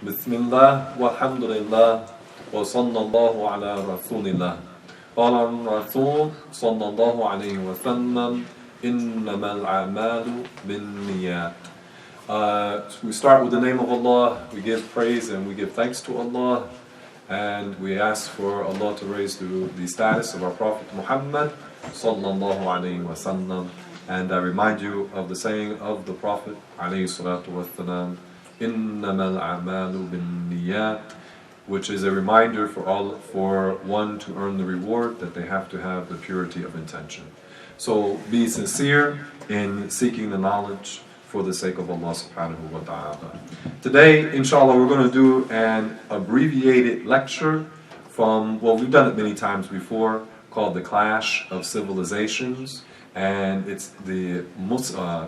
Bismillah, walhamdulillah, wa sallallahu ala rasulillah. Qala al-Rasul sallallahu alayhi wa sallam, innamal a'malu bin-niyat. We start with the name of Allah, we give praise and we give thanks to Allah, and we ask for Allah to raise to the status of our Prophet Muhammad sallallahu alayhi wa sallam. And I remind you of the saying of the Prophet alayhi salatu wa sallam, innamal a'malu bin-niyat, which is a reminder for one to earn the reward that they have to have the purity of intention. So be sincere in seeking the knowledge for the sake of Allah subhanahu wa ta'ala. Today, inshallah, we're going to do an abbreviated lecture from, well, we've done it many times before, called The Clash of Civilizations, and it's the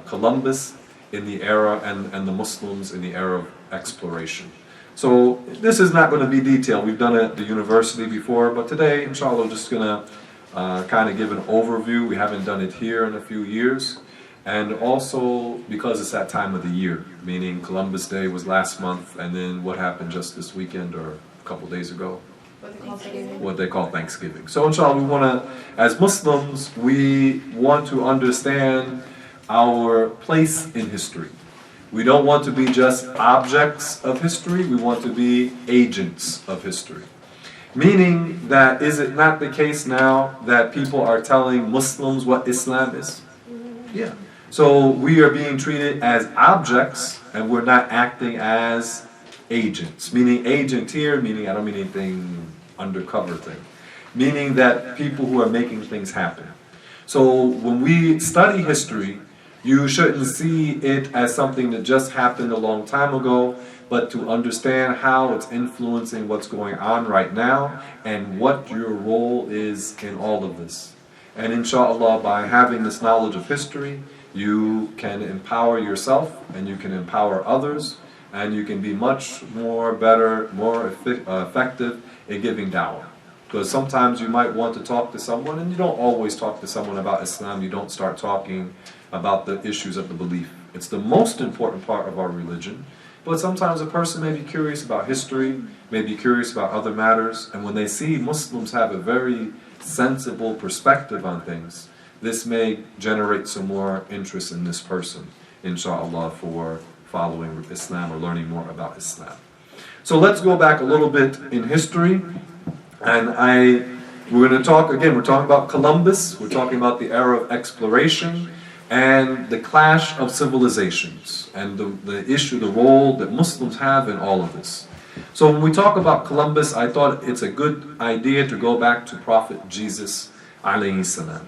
Columbus in the era and the Muslims in the era of exploration. So this is not going to be detailed. We've done it at the university before, but today, inshallah, we're just going to kind of give an overview. We haven't done it here in a few years. And also because it's that time of the year, meaning Columbus Day was last month, and then what happened just this weekend or a couple days ago? What they call Thanksgiving. So inshallah, we want to, as Muslims, we want to understand our place in history. We don't want to be just objects of history, we want to be agents of history. Meaning that, is it not the case now that people are telling Muslims what Islam is? Yeah. So we are being treated as objects and we're not acting as agents. Meaning agent here, meaning I don't mean anything undercover thing. Meaning that people who are making things happen. So when we study history, you shouldn't see it as something that just happened a long time ago, but to understand how it's influencing what's going on right now and what your role is in all of this. And inshallah, by having this knowledge of history, you can empower yourself and you can empower others, and you can be much more better, more effective in giving da'wah. Because sometimes you might want to talk to someone, and you don't always talk to someone about Islam. You don't start talking about the issues of the belief. It's the most important part of our religion. But sometimes a person may be curious about history, may be curious about other matters, and when they see Muslims have a very sensible perspective on things, this may generate some more interest in this person, inshallah, for following Islam or learning more about Islam. So let's go back a little bit in history, and we're going to talk, again, we're talking about Columbus, we're talking about the era of exploration, and the clash of civilizations, and the issue, the role that Muslims have in all of this. So when we talk about Columbus, I thought it's a good idea to go back to Prophet Jesus alayhi salam.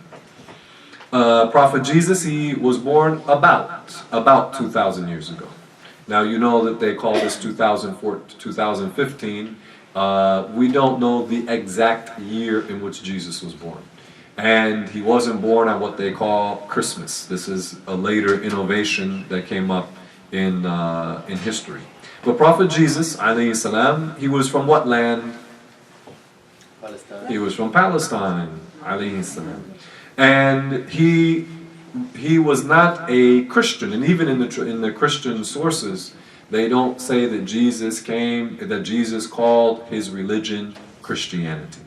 Prophet Jesus, he was born about 2,000 years ago. Now you know that they call this 2015. We don't know the exact year in which Jesus was born. And he wasn't born on what they call Christmas. This is a later innovation that came up in history. But Prophet Jesus, alayhi salam, he was from what land? Palestine. He was from Palestine, alayhi salam. And he was not a Christian. And even in the Christian sources, they don't say that Jesus called his religion Christianity.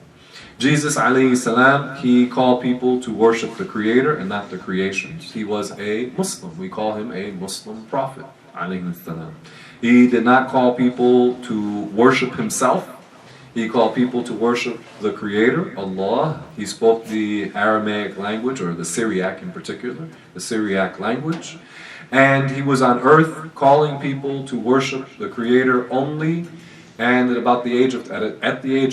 Jesus alayhi salam, he called people to worship the Creator and not the creations. He was a Muslim. We call him a Muslim prophet alayhi salam. He did not call people to worship himself. He called people to worship the Creator, Allah. He spoke the Aramaic language, or the Syriac in particular, the Syriac language. And he was on earth calling people to worship the Creator only. And at the age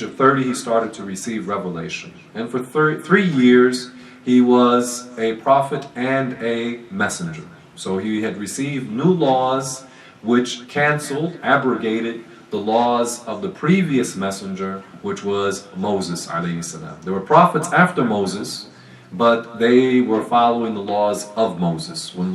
of 30, he started to receive revelation. And for 3 years, he was a prophet and a messenger. So he had received new laws which canceled, abrogated the laws of the previous messenger, which was Moses alayhi salam. There were prophets after Moses, but they were following the laws of Moses. When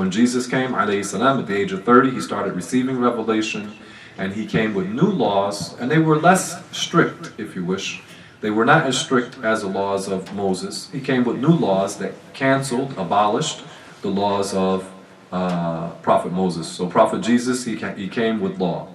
Jesus came alayhi salam at the age of 30, he started receiving revelation. And he came with new laws, and they were less strict, if you wish. They were not as strict as the laws of Moses. He came with new laws that canceled, abolished the laws of Prophet Moses. So Prophet Jesus, he came with law.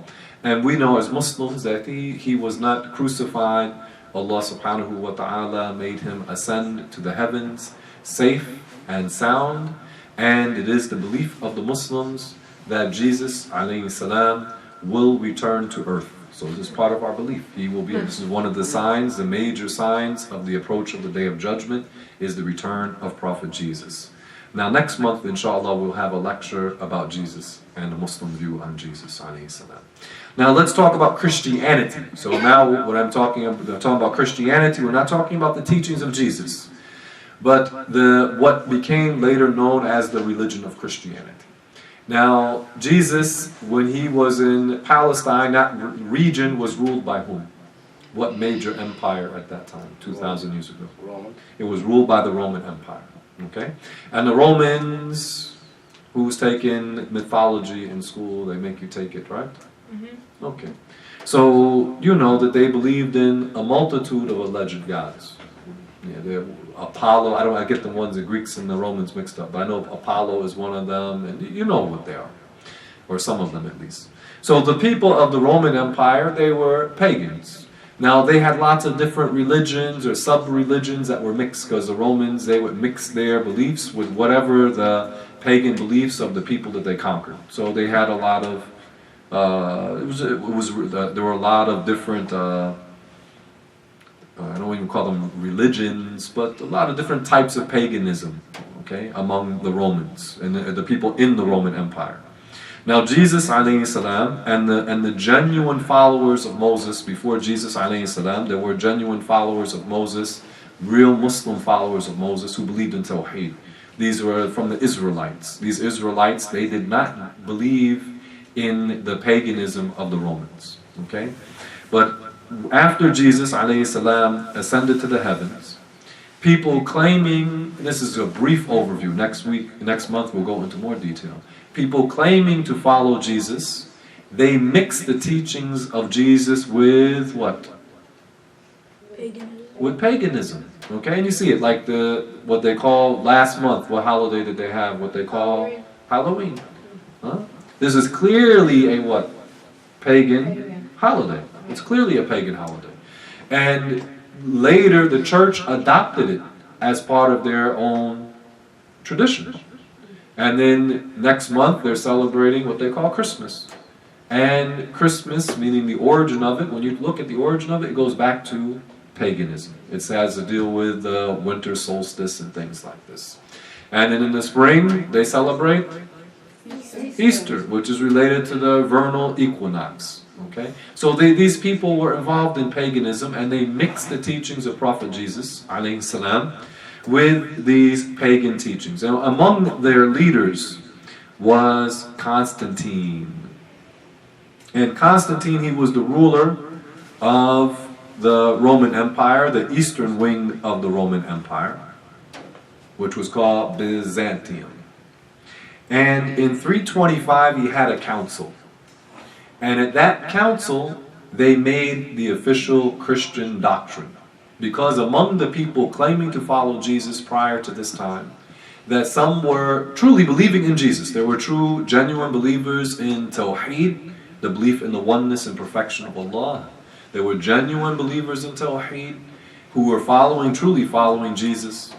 And we know as Muslims that he was not crucified. Allah subhanahu wa ta'ala made him ascend to the heavens safe and sound. And it is the belief of the Muslims that Jesus alayhi salam will return to earth. So this is part of our belief. He will be. This is one of the signs, the major signs of the approach of the Day of Judgment, is the return of Prophet Jesus. Now next month, inshallah, we'll have a lecture about Jesus and the Muslim view on Jesus alayhi salam. Now let's talk about Christianity. So now what I'm talking about Christianity, we're not talking about the teachings of Jesus, but what became later known as the religion of Christianity. Now, Jesus, when he was in Palestine, that region was ruled by whom? What major empire at that time, 2,000 years ago? Roman. It was ruled by the Roman Empire. Okay? And the Romans, who's taken mythology in school, they make you take it, right? Mm-hmm. Okay. So, you know that they believed in a multitude of alleged gods. Yeah, Apollo, I get the ones, the Greeks and the Romans mixed up, but I know Apollo is one of them, and you know what they are, or some of them at least. So the people of the Roman Empire, they were pagans. Now they had lots of different religions or sub-religions that were mixed, because the Romans, they would mix their beliefs with whatever the pagan beliefs of the people that they conquered. So they had a lot of, there were a lot of different, I don't even call them religions, but a lot of different types of paganism, okay, among the Romans and the people in the Roman Empire. Now Jesus alayhi salam and the genuine followers of Moses, before Jesus alayhi salam, there were genuine followers of Moses, real Muslim followers of Moses who believed in Tawheed. These were from the Israelites. These Israelites, they did not believe in the paganism of the Romans, okay? But after Jesus alayhi salam ascended to the heavens, people claiming, this is a brief overview, next month we'll go into more detail, people claiming to follow Jesus, they mix the teachings of Jesus with what? Paganism. With paganism, okay? And you see it like what they call last month, what holiday did they have? What they call Halloween. Huh? This is clearly a what? Pagan holiday. It's clearly a pagan holiday. And later the church adopted it as part of their own tradition. And then next month they're celebrating what they call Christmas. And Christmas, meaning the origin of it, when you look at the origin of it, it goes back to paganism. It has to deal with the winter solstice and things like this. And then in the spring they celebrate Easter, which is related to the vernal equinox. Okay, so these people were involved in paganism, and they mixed the teachings of Prophet Jesus alayhi salam with these pagan teachings. And among their leaders was Constantine. And Constantine, he was the ruler of the Roman Empire, the eastern wing of the Roman Empire, which was called Byzantium. And in 325 he had a council. And at that council, they made the official Christian doctrine. Because among the people claiming to follow Jesus prior to this time, that some were truly believing in Jesus. There were true, genuine believers in Tawheed, the belief in the oneness and perfection of Allah. There were genuine believers in Tawheed who were truly following Jesus.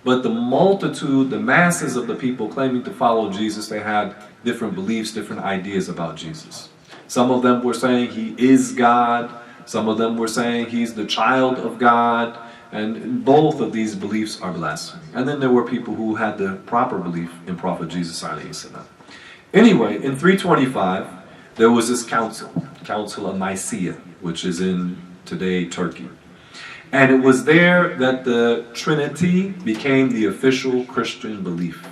But the multitude, the masses of the people claiming to follow Jesus, they had different beliefs, different ideas about Jesus. Some of them were saying he is God. Some of them were saying he's the child of God. And both of these beliefs are blasphemy. And then there were people who had the proper belief in Prophet Jesus alayhi salam. Anyway, in 325, there was this council of Nicaea, which is in today Turkey. And it was there that the Trinity became the official Christian belief.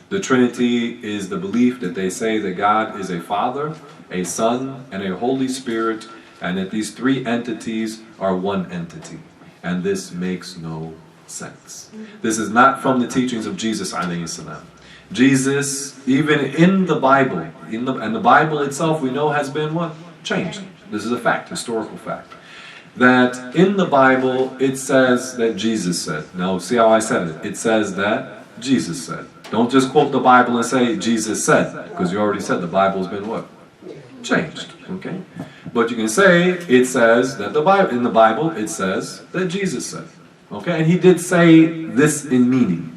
The Trinity is the belief that they say that God is a Father, a Son, and a Holy Spirit, and that these three entities are one entity. And this makes no sense. This is not from the teachings of Jesus alayhi salam. Jesus, even in the Bible, and the Bible itself we know has been what? Changed. This is a fact, historical fact. That in the Bible it says that Jesus said. Now see how I said it. It says that Jesus said. Don't just quote the Bible and say Jesus said, because you already said the Bible's been what? changed. Okay, but you can say it says that in the Bible it says that Jesus said. Okay, and he did say this in meaning.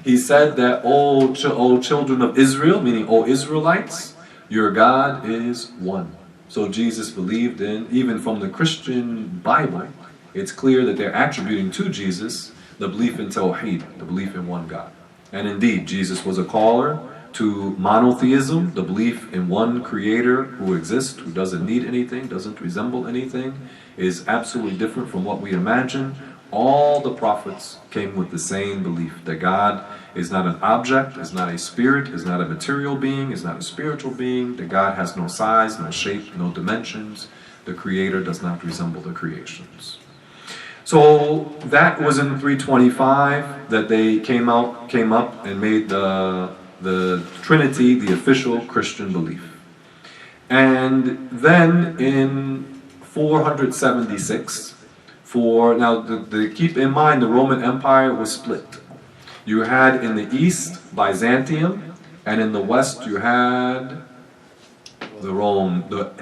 He said that, O children of Israel, meaning O Israelites, your God is one. So Jesus believed in, even from the Christian Bible, it's clear that they're attributing to Jesus the belief in Tawheed, the belief in one God. And indeed, Jesus was a caller to monotheism, the belief in one creator who exists, who doesn't need anything, doesn't resemble anything, is absolutely different from what we imagine. All the prophets came with the same belief that God is not an object, is not a spirit, is not a material being, is not a spiritual being, that God has no size, no shape, no dimensions. The Creator does not resemble the creations. So that was in 325 that they came up and made the Trinity the official Christian belief. And then in 476, keep in mind the Roman Empire was split. You had in the east Byzantium, and in the west you had the Romans,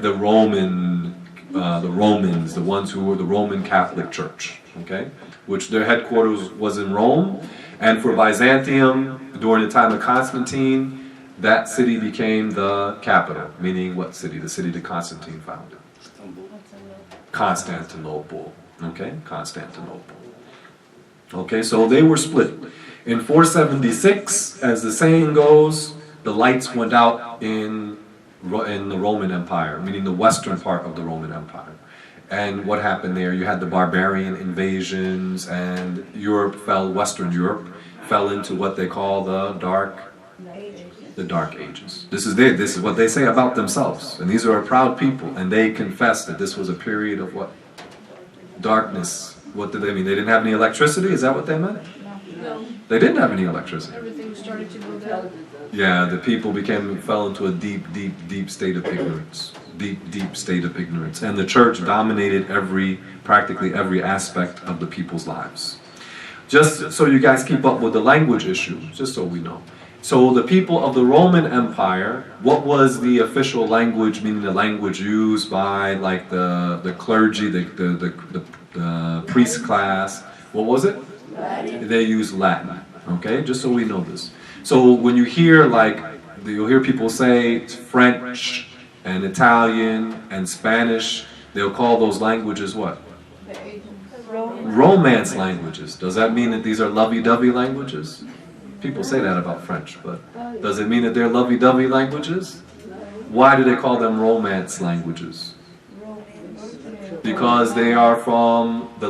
the ones who were the Roman Catholic Church, okay, which their headquarters was in Rome. And for Byzantium, during the time of Constantine, that city became the capital. Meaning what city? The city that Constantine founded. Constantinople. Okay, Constantinople. Okay, so they were split. In 476, as the saying goes, the lights went out in the Roman Empire, meaning the western part of the Roman Empire. And what happened there? You had the barbarian invasions, and Western Europe fell into what they call the Dark Ages. This is what they say about themselves. And these are a proud people, and they confess that this was a period of what? Darkness. What did they mean? They didn't have any electricity? Is that what they meant? No. They didn't have any electricity. Everything started to go down. Yeah, the people fell into a deep state of ignorance. Deep state of ignorance. And the church dominated practically every aspect of the people's lives. Just so you guys keep up with the language issue, just so we know. So the people of the Roman Empire, what was the official language, meaning the language used by like the clergy, the priest class? What was it? Latin. They used Latin. Okay, just so we know this. So when you hear you'll hear people say French and Italian and Spanish, they'll call those languages what? Romance languages. Does that mean that these are lovey-dovey languages? People say that about French, but does it mean that they're lovey-dovey languages? Why do they call them romance languages? Because they are from the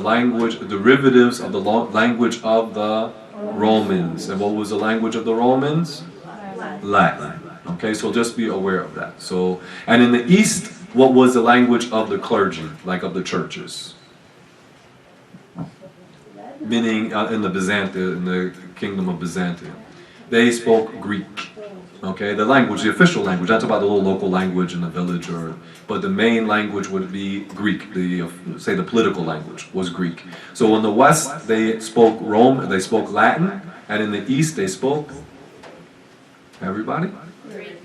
derivatives of the language of the Romans. And what was the language of the Romans? Latin. Okay, so just be aware of that. So, and in the East, what was the language of the clergy, like of the churches? Meaning in the kingdom of Byzantium, they spoke Greek. Okay, the official language. That's about the little local language in the village, but the main language would be Greek. The political language was Greek. So in the West, they spoke Latin, and in the East, they spoke. Everybody?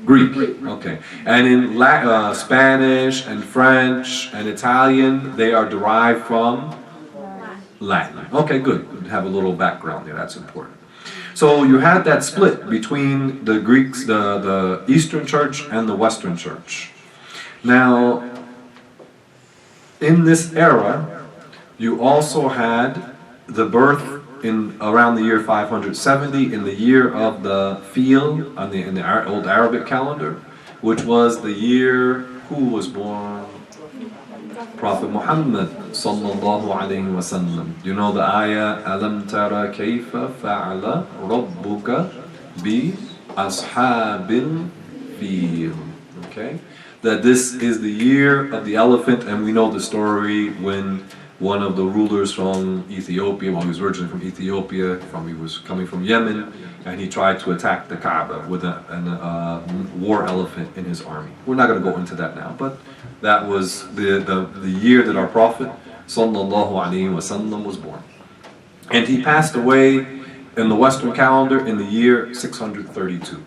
Greek. Okay, and in Spanish and French and Italian, they are derived from Latin. Okay, good. Have a little background there. That's important. So you had that split between the Greeks, the Eastern Church and the Western Church. Now, in this era, you also had the birth around the year 570, in the year of the Fil, in the old Arabic calendar, which was the year who was born? Prophet Muhammad sallallahu alayhi wa sallam. You know the ayah, Alam tara kayfa fa'ala rabbuka bi ashabil fil. Okay? That this is the year of the elephant, and we know the story when one of the rulers from Ethiopia, he was originally from Ethiopia, he was coming from Yemen, and he tried to attack the Kaaba with a war elephant in his army. We're not going to go into that now, but that was the year that our Prophet sallallahu alaihi wasallam was born. And he passed away in the Western calendar in the year 632.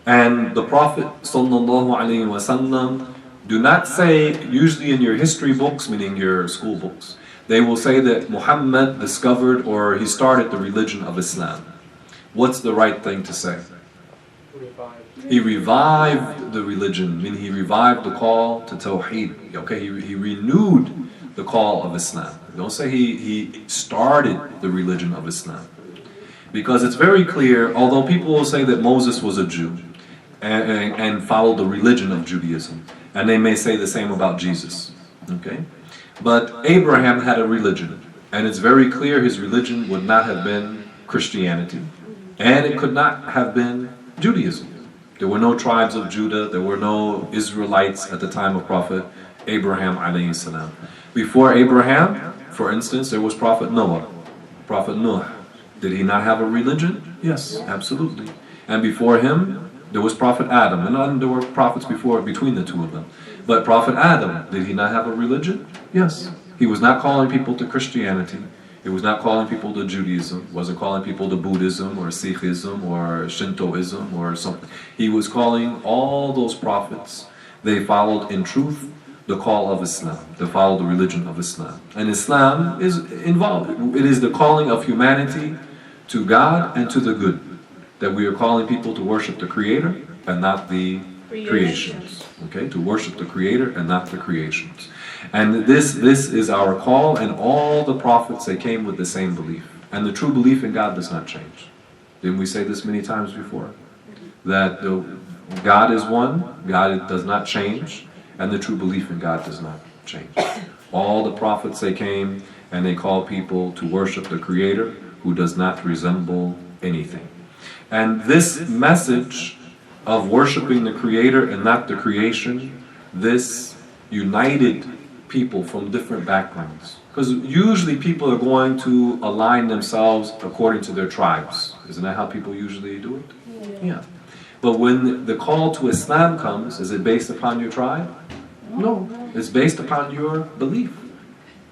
And the Prophet sallallahu alaihi wasallam Do not say, usually in your history books, meaning your school books, they will say that Muhammad discovered or he started the religion of Islam. What's the right thing to say? He revived the religion, meaning he revived the call to Tawheed. Okay, he renewed the call of Islam. Don't say he started the religion of Islam. Because it's very clear, although people will say that Moses was a Jew and followed the religion of Judaism, and they may say the same about Jesus. Okay? But Abraham had a religion, and it's very clear his religion would not have been Christianity, and it could not have been Judaism. There were no tribes of Judah, there were no Israelites at the time of Prophet Abraham alayhi salam. Before Abraham, for instance, there was Prophet Noah, Prophet Noah. Did he not have a religion? Yes, absolutely. And before him, there was Prophet Adam, and there were prophets between the two of them. But Prophet Adam, did he not have a religion? Yes. He was not calling people to Christianity. He was not calling people to Judaism. Wasn't calling people to Buddhism or Sikhism or Shintoism or something. He was calling all those prophets. They followed in truth the call of Islam. They followed the religion of Islam. And Islam is involved. It is the calling of humanity to God and to the good. That we are calling people to worship the Creator and not the creations. Okay, to worship the Creator and not the creations. And this is our call, and all the prophets, they came with the same belief. And the true belief in God does not change. Didn't we say this many times before? That God is one, God does not change, and the true belief in God does not change. All the prophets, they came and they called people to worship the Creator who does not resemble anything. And this message of worshiping the Creator and not the creation, this united people from different backgrounds. Because usually people are going to align themselves according to their tribes. Isn't that how people usually do it? Yeah. But when the call to Islam comes, is it based upon your tribe? No. It's based upon your belief.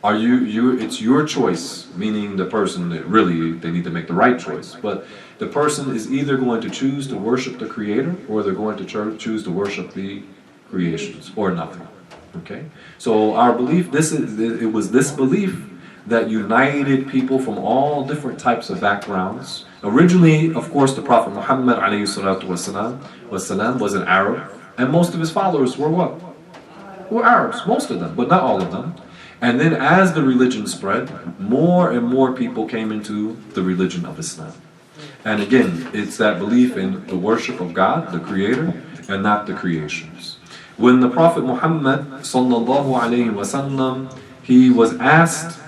It's your choice, meaning the person that really, they need to make the right choice. But the person is either going to choose to worship the Creator, or they're going to choose to worship the creations, or nothing. Okay? So our belief, it was this belief that united people from all different types of backgrounds. Originally, of course, the Prophet Muhammad was an Arab, and most of his followers were what? Were Arabs, most of them, but not all of them. And then as the religion spread, more and more people came into the religion of Islam. And again, it's that belief in the worship of God, the Creator, and not the creations. When the Prophet Muhammad ﷺ, he was asked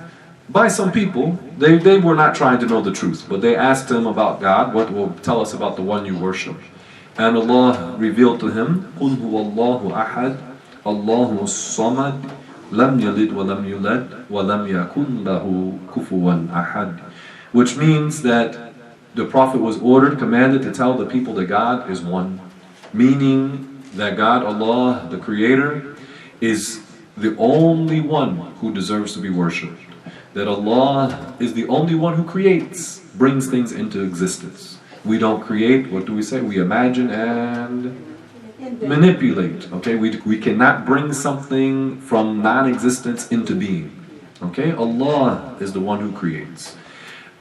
by some people, they were not trying to know the truth, but they asked him about God, what will tell us about the one you worship. And Allah revealed to him, قُلْ هُوَ اللَّهُ أَحَدٌ اللَّهُ الصَّمَدُ لَمْ يَلِدْ وَلَمْ يُولَدْ وَلَمْ يَكُنْ لَهُ كُفُوًا أَحَدٌ. Which means that the Prophet was commanded to tell the people that God is one. Meaning that God, Allah, the Creator, is the only one who deserves to be worshipped. That Allah is the only one who creates, brings things into existence. We don't create, what do we say? We imagine and manipulate. Okay, we cannot bring something from non-existence into being. Okay, Allah is the one who creates.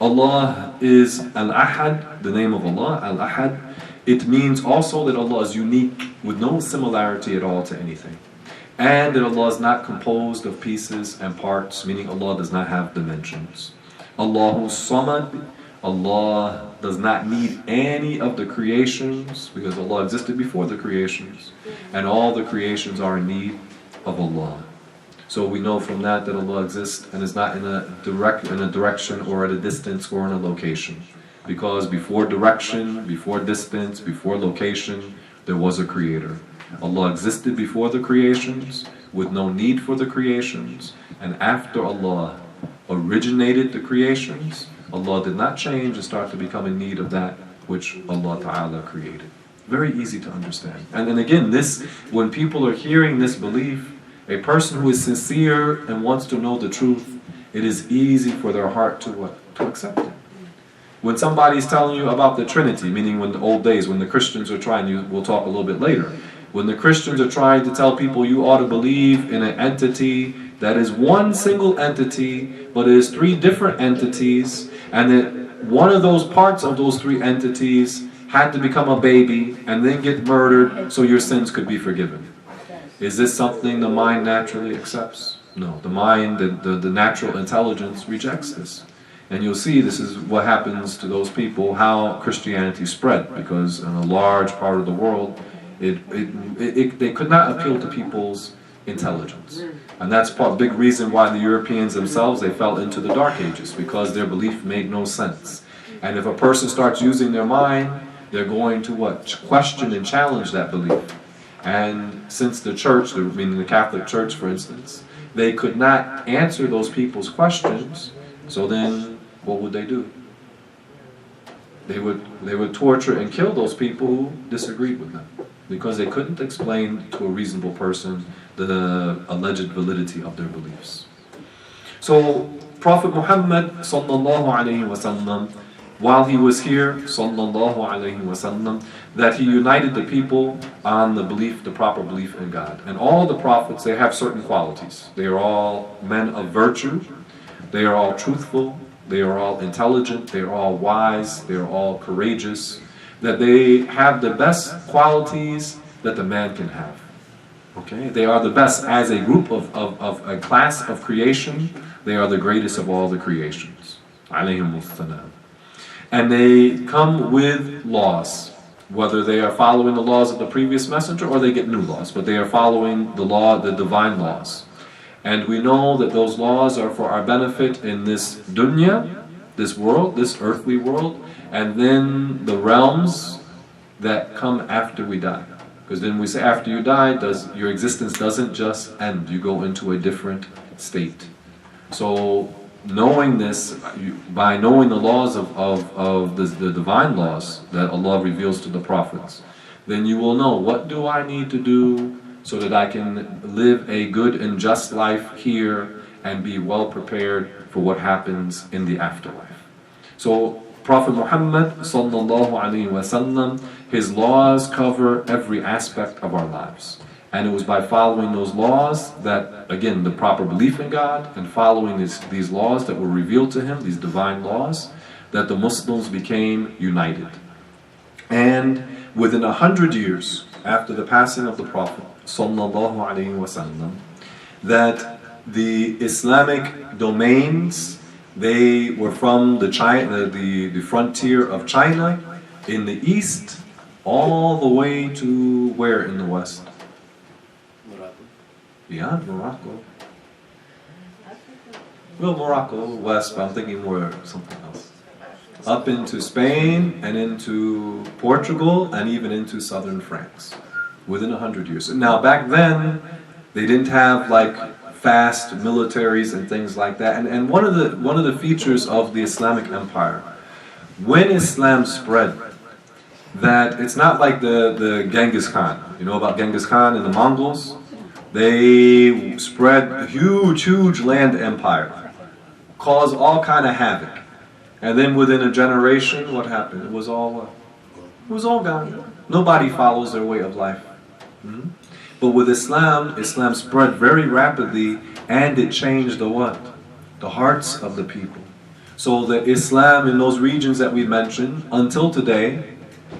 Allah is Al-Ahad, the name of Allah, Al-Ahad. It means also that Allah is unique with no similarity at all to anything. And that Allah is not composed of pieces and parts, meaning Allah does not have dimensions. Allahu Samad, Allah does not need any of the creations, because Allah existed before the creations. And all the creations are in need of Allah. So we know from that Allah exists and is not in a direction or at a distance or in a location. Because before direction, before distance, before location, there was a Creator. Allah existed before the creations with no need for the creations, and after Allah originated the creations, Allah did not change and start to become in need of that which Allah Ta'ala created. Very easy to understand. And then again, when people are hearing this belief, a person who is sincere and wants to know the truth, it is easy for their heart to accept it. When somebody is telling you about the Trinity, meaning when the old days, when the Christians are we'll talk a little bit later, When the Christians are trying to tell people you ought to believe in an entity that is one single entity, but it is three different entities, and that one of those parts of those three entities had to become a baby and then get murdered so your sins could be forgiven. Is this something the mind naturally accepts? No, the mind, the natural intelligence rejects this. And you'll see this is what happens to those people, how Christianity spread, because in a large part of the world, they could not appeal to people's intelligence. And that's a big reason why the Europeans themselves, they fell into the Dark Ages, because their belief made no sense. And if a person starts using their mind, they're going to what? Question and challenge that belief. And since the church, meaning the Catholic Church for instance, they could not answer those people's questions, so then what would they do? They would torture and kill those people who disagreed with them, because they couldn't explain to a reasonable person the alleged validity of their beliefs. So Prophet Muhammad sallallahu alaihi wasallam, while he was here sallallahu alaihi wasallam, that he united the people on the belief, the proper belief in God. And all the prophets, they have certain qualities. They are all men of virtue, they are all truthful, they are all intelligent, they are all wise, they are all courageous, that they have the best qualities that the man can have. Okay? They are the best as a group of a class of creation. They are the greatest of all the creations. Alayhimus salam. And they come with laws, whether they are following the laws of the previous messenger or they get new laws, but they are following the law, the divine laws. And we know that those laws are for our benefit in this dunya, this world, this earthly world, and then the realms that come after we die. Because then we say after you die, your existence doesn't just end, you go into a different state. So knowing this, by knowing the laws of the divine laws that Allah reveals to the prophets, then you will know, what do I need to do so that I can live a good and just life here and be well prepared for what happens in the afterlife. So Prophet Muhammad sallallahu alaihi wasallam, his laws cover every aspect of our lives. And it was by following those laws that, again, the proper belief in God and following these laws that were revealed to him, these divine laws, that the Muslims became united. And within 100 years after the passing of the Prophet sallallahu alaihi wasallam, that the Islamic domains, they were from the frontier of China in the east all the way to where in the west? Beyond Morocco. Well, Morocco, west, but I'm thinking more something else. Up into Spain and into Portugal and even into southern France within 100 years. Now back then, they didn't have like fast militaries and things like that. And one of the features of the Islamic Empire, when Islam spread, that it's not like the Genghis Khan. You know about Genghis Khan and the Mongols? They spread a huge land empire, caused all kind of havoc. And then within a generation, what happened? It was all what? It was all gone. Nobody follows their way of life. Mm-hmm. But with Islam, Islam spread very rapidly, and it changed the what? The hearts of the people. So the Islam in those regions that we mentioned, until today,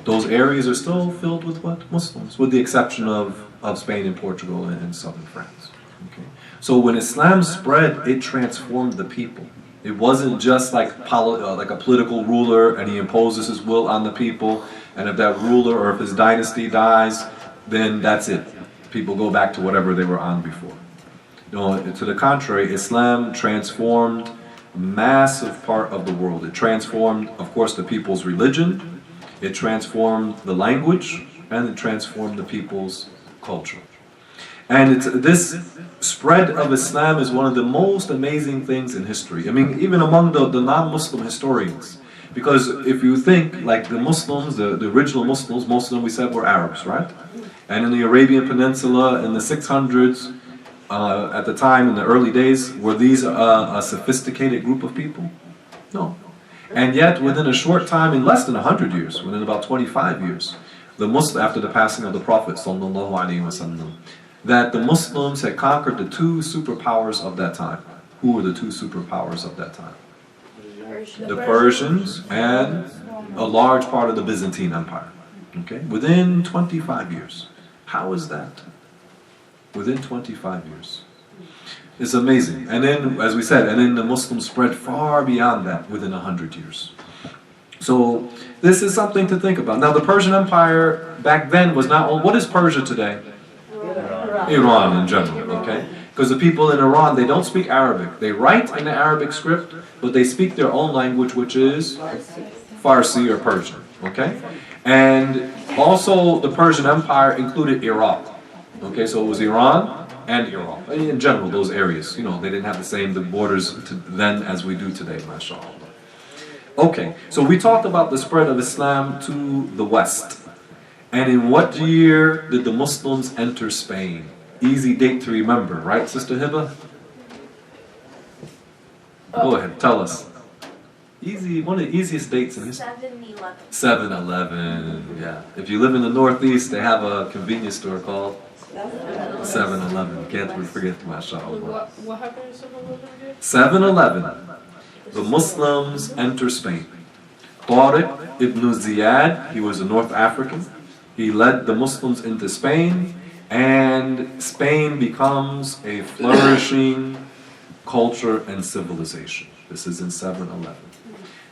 those areas are still filled with what? Muslims, with the exception of Spain and Portugal and southern France. Okay. So when Islam spread, it transformed the people. It wasn't just like a political ruler and he imposes his will on the people, and if that ruler or if his dynasty dies, then that's it. People go back to whatever they were on before. No, to the contrary, Islam transformed a massive part of the world. It transformed, of course, the people's religion, it transformed the language, and it transformed the people's culture. And this spread of Islam is one of the most amazing things in history. I mean, even among the non-Muslim historians. Because if you think, like the Muslims, the original Muslims, most of them we said were Arabs, right? And in the Arabian Peninsula in the 600s, at the time, in the early days, were these a sophisticated group of people? No. And yet, within a short time, in less than 100 years, within about 25 years, after the passing of the Prophet sallallahu alaihi wasallam, that the Muslims had conquered the two superpowers of that time. Who were the two superpowers of that time? The Persians and a large part of the Byzantine Empire. Okay, within 25 years. How is that? Within 25 years. It's amazing. And then, as we said, and then the Muslims spread far beyond that within 100 years. So this is something to think about. Now the Persian Empire back then was not only, what is Persia today? Iran in general, okay? Because the people in Iran, they don't speak Arabic. They write in the Arabic script, but they speak their own language, which is Farsi or Persian, okay? And also the Persian Empire included Iraq. Okay, so it was Iran and Iraq. In general, those areas, you know, they didn't have the borders then as we do today, mashallah. Okay, so we talked about the spread of Islam to the West. And in what year did the Muslims enter Spain? Easy date to remember, right, Sister Hiba? Go ahead, tell us. Easy, one of the easiest dates in history. 7-11. 7-11, yeah. If you live in the Northeast, they have a convenience store called 7-11. Can't forget, mashallah. What happened in 7-11? 7-11. The Muslims enter Spain. Tariq ibn Ziyad, he was a North African. He led the Muslims into Spain, and Spain becomes a flourishing culture and civilization. This is in 7-11.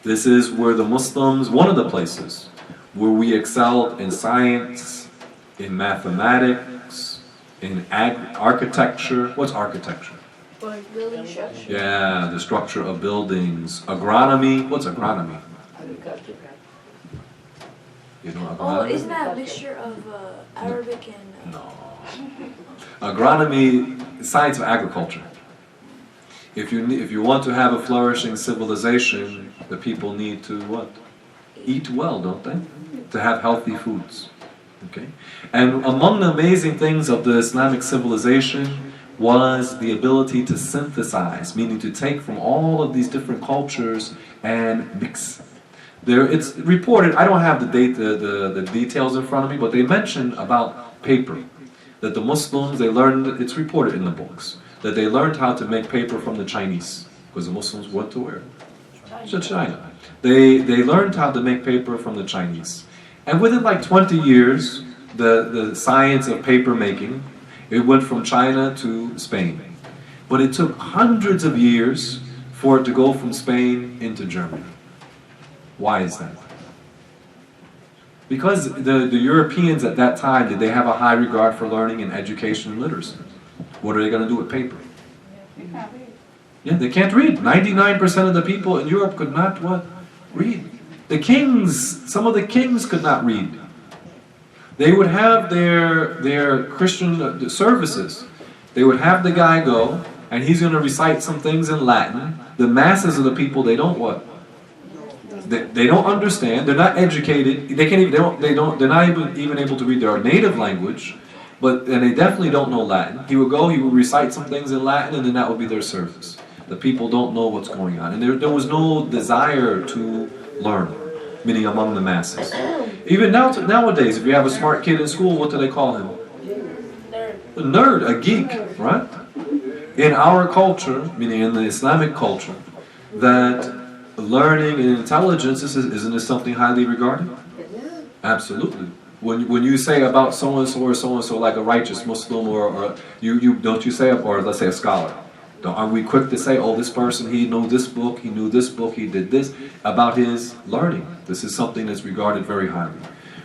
This is where the Muslims, one of the places where we excelled in science, in mathematics, in architecture. What's architecture? Building structure. Yeah, the structure of buildings. Agronomy. What's agronomy? You know agronomy? Oh, isn't that a mixture of Arabic and... No. Agronomy, science of agriculture. If you want to have a flourishing civilization, the people need to what? Eat well, don't they? To have healthy foods. Okay? And among the amazing things of the Islamic civilization was the ability to synthesize, meaning to take from all of these different cultures and mix. It's reported, I don't have the details in front of me, but they mention about paper. That the Muslims, they learned, it's reported in the books, that they learned how to make paper from the Chinese. Because the Muslims went to where? To China. They learned how to make paper from the Chinese. And within like 20 years, the science of paper making, it went from China to Spain. But it took hundreds of years for it to go from Spain into Germany. Why is that? Because the Europeans at that time, did they have a high regard for learning and education and literacy? What are they going to do with paper? Yeah, they can't read. 99% of the people in Europe could not what? Read. The kings, some of the kings could not read. They would have their Christian services. They would have the guy go, and he's going to recite some things in Latin. The masses of the people, they don't what? They don't understand. They're not educated. They can't even. They're not even able to read their native language. And they definitely don't know Latin. He would go. He would recite some things in Latin, and then that would be their service. The people don't know what's going on, and there was no desire to learn, meaning among the masses. Even nowadays, if you have a smart kid in school, what do they call him? A nerd, a geek, right? In our culture, meaning in the Islamic culture, that learning and intelligence, isn't this something highly regarded? Absolutely. When you say about so-and-so or so-and-so, like a righteous Muslim, or you don't you say, or let's say a scholar, are we quick to say, oh, this person, he knew this book, he did this, about his learning? This is something that's regarded very highly.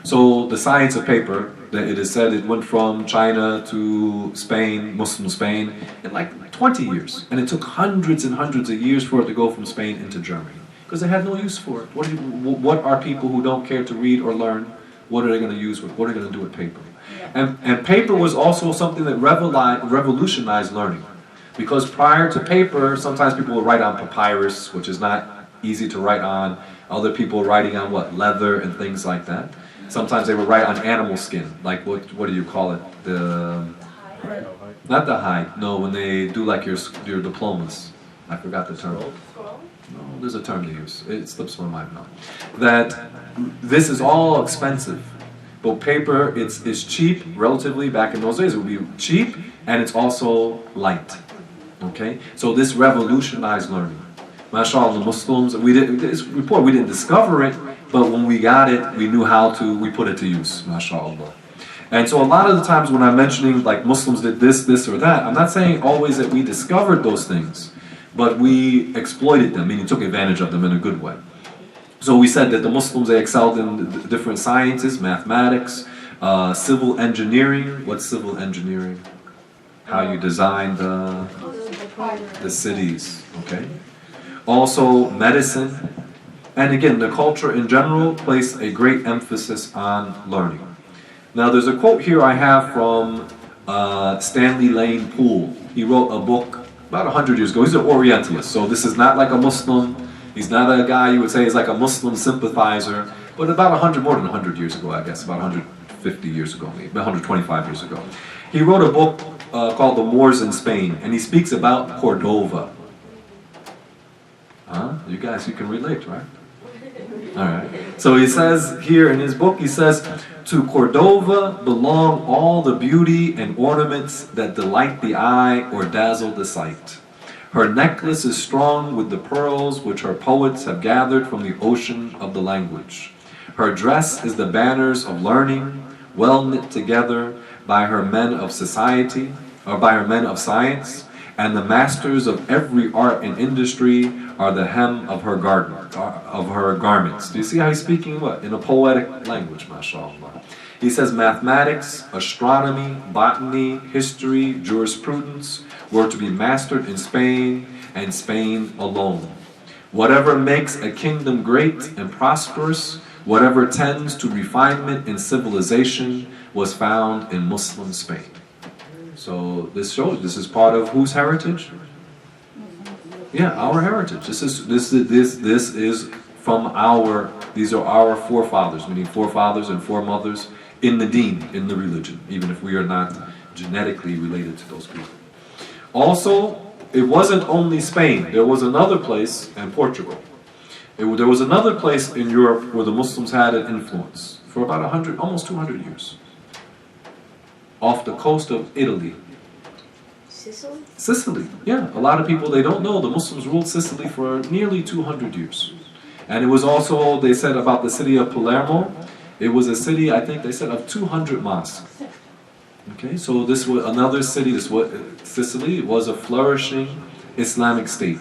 So the science of paper, it is said it went from China to Spain, Muslim Spain, in like 20 years. And it took hundreds and hundreds of years for it to go from Spain into Germany. Because they had no use for it. What are people who don't care to read or learn, what are they going to use with, what are they going to do with paper? And paper was also something that revolutionized learning. Because prior to paper, sometimes people would write on papyrus, which is not easy to write on. Other people were writing on what? Leather and things like that. Sometimes they would write on animal skin, like what do you call it? Not the hide. No, when they do like your diplomas. I forgot the term. No, there's a term they use. It slips my mind now. That this is all expensive. But paper, it's cheap, relatively, back in those days, it would be cheap, and it's also light. Okay? So this revolutionized learning. MashaAllah, the Muslims, we didn't discover it, but when we got it, we knew we put it to use, MashaAllah. And so a lot of the times when I'm mentioning like Muslims did this or that, I'm not saying always that we discovered those things, but we exploited them, meaning took advantage of them in a good way. So we said that the Muslims, they excelled in different sciences, mathematics, civil engineering. What's civil engineering? How you design the cities, okay? Also medicine. And again, the culture in general placed a great emphasis on learning. Now there's a quote here I have from Stanley Lane Poole. He wrote a book about 100 years ago. He's an Orientalist, so this is not like a Muslim. He's not a guy you would say is like a Muslim sympathizer, but about more than 100 years ago, I guess, about 150 years ago, maybe 125 years ago. He wrote a book called The Moors in Spain, and he speaks about Cordova. You guys, you can relate, right? All right. So he says here in his book, he says, to Cordova belong all the beauty and ornaments that delight the eye or dazzle the sight. Her necklace is strung with the pearls which her poets have gathered from the ocean of the language. Her dress is the banners of learning, well knit together by her men of society, or by her men of science, and the masters of every art and industry are the hem of her garments. Do you see how he's speaking what? In a poetic language, mashallah. He says mathematics, astronomy, botany, history, jurisprudence were to be mastered in Spain and Spain alone. Whatever makes a kingdom great and prosperous, whatever tends to refinement and civilization was found in Muslim Spain. So this shows, this is part of whose heritage? Yeah, our heritage. This is from these are our forefathers, meaning forefathers and foremothers in the deen, in the religion, even if we are not genetically related to those people. Also, it wasn't only Spain. There was another place, and Portugal. There was another place in Europe where the Muslims had an influence for about 100, almost 200 years. Off the coast of Italy. Sicily? Sicily, yeah. A lot of people, they don't know the Muslims ruled Sicily for nearly 200 years. And it was also, they said about the city of Palermo, it was a city, I think they said, of 200 mosques. Okay, so this was another city, Sicily was a flourishing Islamic state.